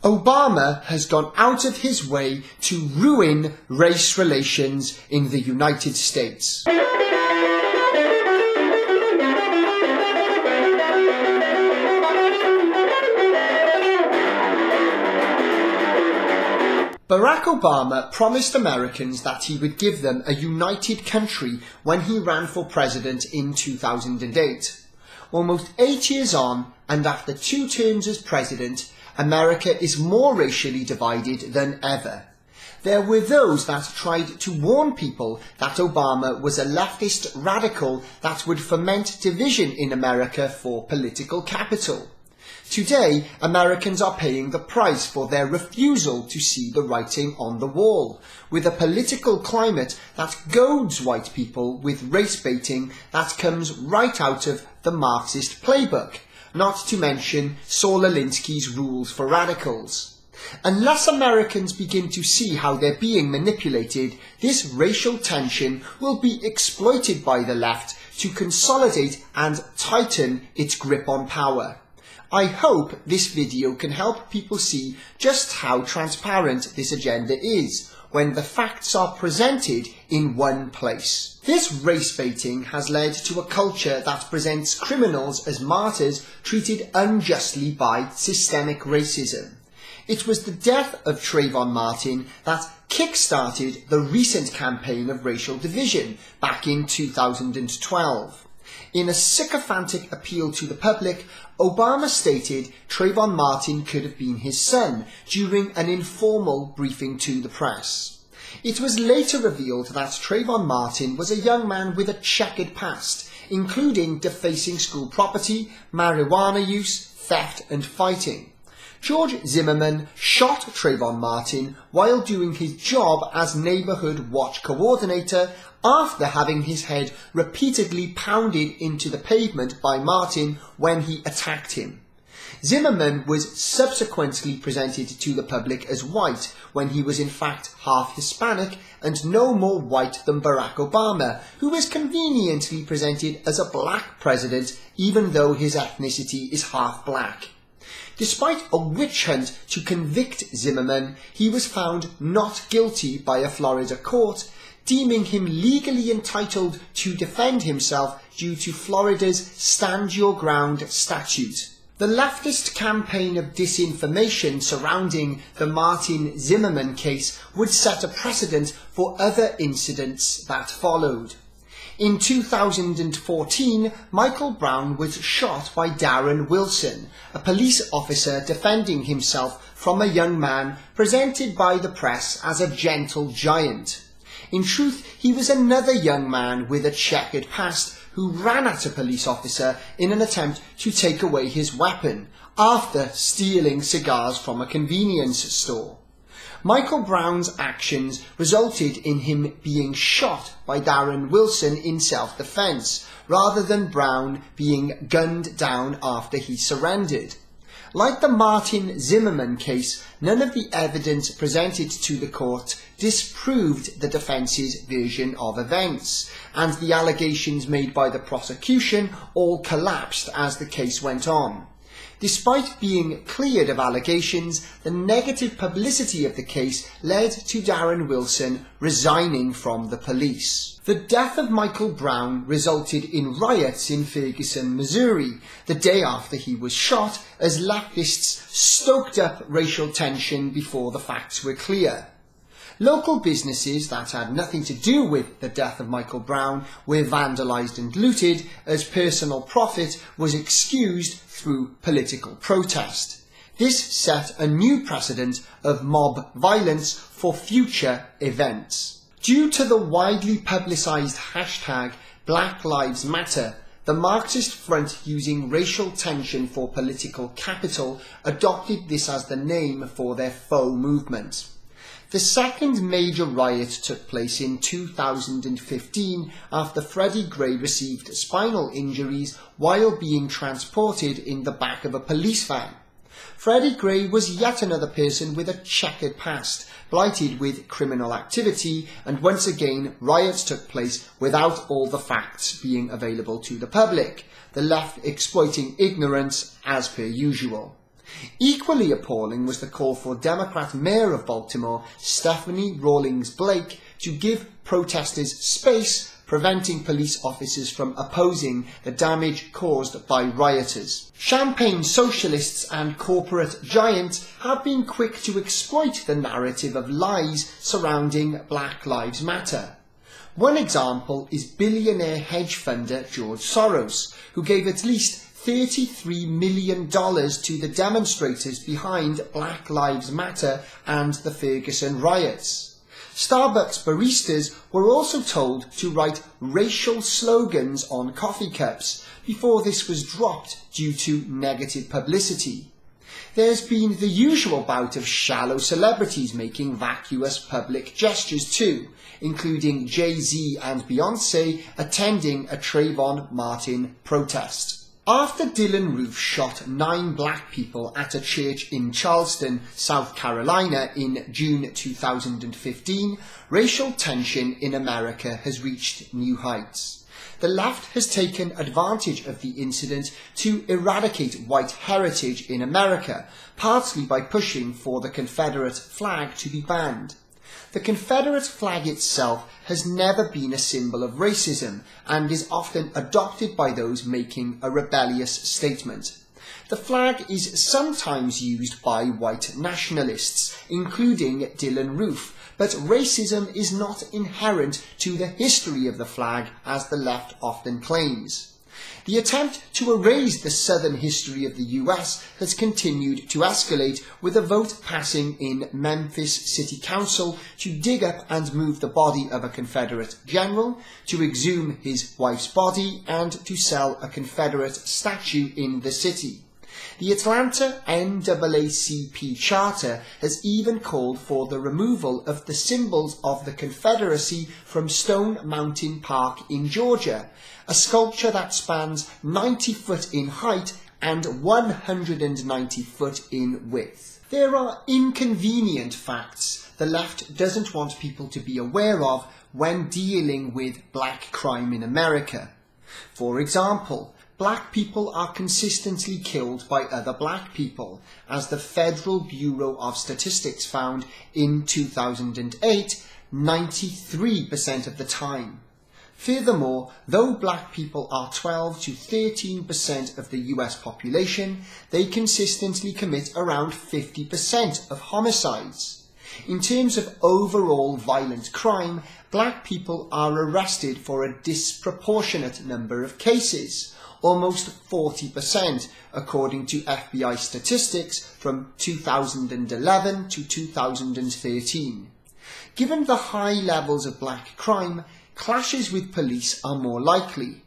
Obama has gone out of his way to ruin race relations in the United States. Barack Obama promised Americans that he would give them a united country when he ran for president in 2008. Almost 8 years on, and after 2 terms as president, America is more racially divided than ever. There were those that tried to warn people that Obama was a leftist radical that would foment division in America for political capital. Today, Americans are paying the price for their refusal to see the writing on the wall, with a political climate that goads white people with race baiting that comes right out of the Marxist playbook, not to mention Saul Alinsky's rules for radicals. Unless Americans begin to see how they're being manipulated, this racial tension will be exploited by the left to consolidate and tighten its grip on power. I hope this video can help people see just how transparent this agenda is when the facts are presented in one place. This race baiting has led to a culture that presents criminals as martyrs treated unjustly by systemic racism. It was the death of Trayvon Martin that kick-started the recent campaign of racial division back in 2012. In a sycophantic appeal to the public, Obama stated Trayvon Martin could have been his son during an informal briefing to the press. It was later revealed that Trayvon Martin was a young man with a checkered past, including defacing school property, marijuana use, theft and fighting. George Zimmerman shot Trayvon Martin while doing his job as neighborhood watch coordinator after having his head repeatedly pounded into the pavement by Martin when he attacked him. Zimmerman was subsequently presented to the public as white when he was in fact half Hispanic and no more white than Barack Obama, who was conveniently presented as a black president even though his ethnicity is half black. Despite a witch hunt to convict Zimmerman, he was found not guilty by a Florida court, deeming him legally entitled to defend himself due to Florida's Stand Your Ground statute. The leftist campaign of disinformation surrounding the Martin Zimmerman case would set a precedent for other incidents that followed. In 2014, Michael Brown was shot by Darren Wilson, a police officer defending himself from a young man presented by the press as a gentle giant. In truth, he was another young man with a checkered past who ran at a police officer in an attempt to take away his weapon after stealing cigars from a convenience store. Michael Brown's actions resulted in him being shot by Darren Wilson in self-defense, rather than Brown being gunned down after he surrendered. Like the Martin Zimmerman case, none of the evidence presented to the court disproved the defence's version of events, and the allegations made by the prosecution all collapsed as the case went on. Despite being cleared of allegations, the negative publicity of the case led to Darren Wilson resigning from the police. The death of Michael Brown resulted in riots in Ferguson, Missouri, the day after he was shot, as leftists stoked up racial tension before the facts were clear. Local businesses that had nothing to do with the death of Michael Brown were vandalised and looted as personal profit was excused through political protest. This set a new precedent of mob violence for future events. Due to the widely publicised hashtag Black Lives Matter, the The Marxist Front, using racial tension for political capital, adopted this as the name for their faux movement. The second major riot took place in 2015 after Freddie Gray received spinal injuries while being transported in the back of a police van. Freddie Gray was yet another person with a checkered past, blighted with criminal activity, and once again riots took place without all the facts being available to the public, the left exploiting ignorance as per usual. Equally appalling was the call for Democrat Mayor of Baltimore, Stephanie Rawlings Blake, to give protesters space, preventing police officers from opposing the damage caused by rioters. Champagne socialists and corporate giants have been quick to exploit the narrative of lies surrounding Black Lives Matter. One example is billionaire hedge funder George Soros, who gave at least $33 million to the demonstrators behind Black Lives Matter and the Ferguson riots. Starbucks baristas were also told to write racial slogans on coffee cups before this was dropped due to negative publicity. There's been the usual bout of shallow celebrities making vacuous public gestures too, including Jay-Z and Beyoncé attending a Trayvon Martin protest. After Dylan Roof shot 9 black people at a church in Charleston, South Carolina in June 2015, racial tension in America has reached new heights. The left has taken advantage of the incident to eradicate white heritage in America, partly by pushing for the Confederate flag to be banned. The Confederate flag itself has never been a symbol of racism and is often adopted by those making a rebellious statement. The flag is sometimes used by white nationalists, including Dylan Roof, but racism is not inherent to the history of the flag as the left often claims. The attempt to erase the Southern history of the US has continued to escalate, with a vote passing in Memphis City Council to dig up and move the body of a Confederate general, to exhume his wife's body, and to sell a Confederate statue in the city. The Atlanta NAACP Charter has even called for the removal of the symbols of the Confederacy from Stone Mountain Park in Georgia, a sculpture that spans 90 foot in height and 190 foot in width. There are inconvenient facts the left doesn't want people to be aware of when dealing with black crime in America. For example, black people are consistently killed by other black people, as the Federal Bureau of Statistics found in 2008, 93% of the time. Furthermore, though black people are 12 to 13% of the US population, they consistently commit around 50% of homicides. In terms of overall violent crime, black people are arrested for a disproportionate number of cases, almost 40%, according to FBI statistics from 2011 to 2013. Given the high levels of black crime, clashes with police are more likely.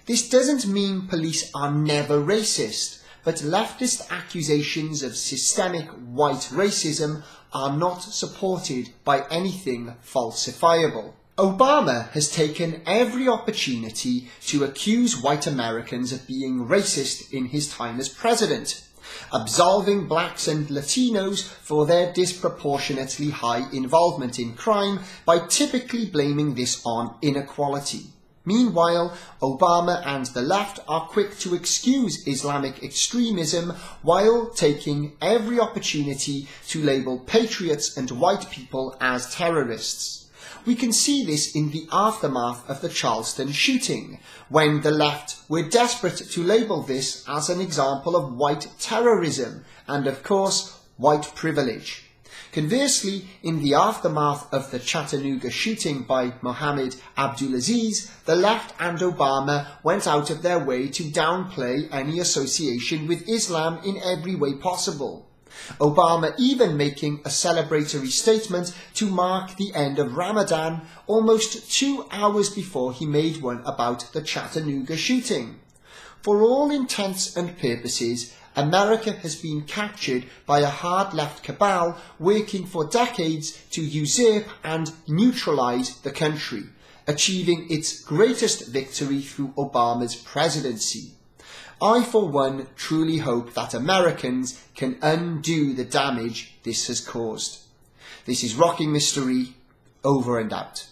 This doesn't mean police are never racist, but leftist accusations of systemic white racism are not supported by anything falsifiable. Obama has taken every opportunity to accuse white Americans of being racist in his time as president, absolving blacks and Latinos for their disproportionately high involvement in crime by typically blaming this on inequality. Meanwhile, Obama and the left are quick to excuse Islamic extremism while taking every opportunity to label patriots and white people as terrorists. We can see this in the aftermath of the Charleston shooting, when the left were desperate to label this as an example of white terrorism and, of course, white privilege. Conversely, in the aftermath of the Chattanooga shooting by Mohammed Abdulaziz, the left and Obama went out of their way to downplay any association with Islam in every way possible. Obama even making a celebratory statement to mark the end of Ramadan almost 2 hours before he made one about the Chattanooga shooting. For all intents and purposes, America has been captured by a hard-left cabal working for decades to usurp and neutralise the country, achieving its greatest victory through Obama's presidency. I, for one, truly hope that Americans can undo the damage this has caused. This is Rocking Mr. E, over and out.